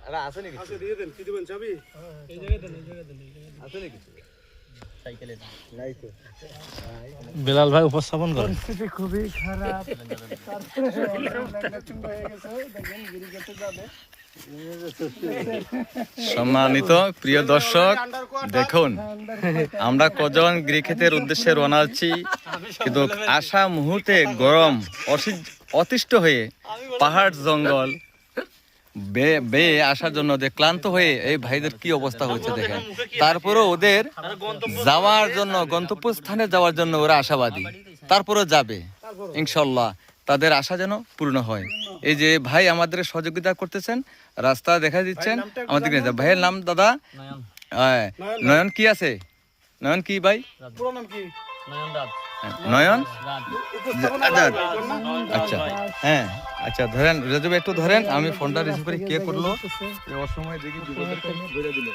আরে আছে নাকি? আছে দিয়ে দেন, কি দিবেন চাবি? এই জায়গায় দেন, এই জায়গায় দেন, এই জায়গায় দেন। আছে নাকি? সাইকেলে দেন। নাই তো। বেলাল ভাই উপস্থাপন করেন। পরিস্থিতি খুবই খারাপ। তারপরে চুম্বা হয়ে গেছে, দেখেন গিরি গেছে যাবে। সম্মানিত প্রিয় দর্শক, দেখুন আমরা কজন গৃহক্ষেতের উদ্দেশ্যে রওনা হচ্ছি, কিন্তু আসা মুহূর্তে গরম অতিষ্ঠ হয়ে পাহাড় জঙ্গল বেয়ে আসার জন্য ওদের ক্লান্ত হয়ে এই ভাইদের কি অবস্থা হয়েছে দেখেন। তারপরেও ওদের যাওয়ার জন্য, গন্তব্যস্থানে যাওয়ার জন্য ওরা আশাবাদী, তারপরেও যাবে ইনশাল্লাহ, তাদের আশা যেন পূর্ণ হয়। এই যে ভাই আমাদের সহযোগিতা করতেছেন, রাস্তা দেখা দিচ্ছেন আমাদের। ভাইয়ের নাম দাদা নয়ন। কি আছে নয়ন? কি ভাই পুরো নাম কি? নয়ন? রাত। আচ্ছা, হ্যাঁ, আচ্ছা ধরেন রেজব, একটু ধরেন, আমি ফোনটা রিসিভ করি। কে করলো? অসময় দেখি বিপদের ধরে দিল।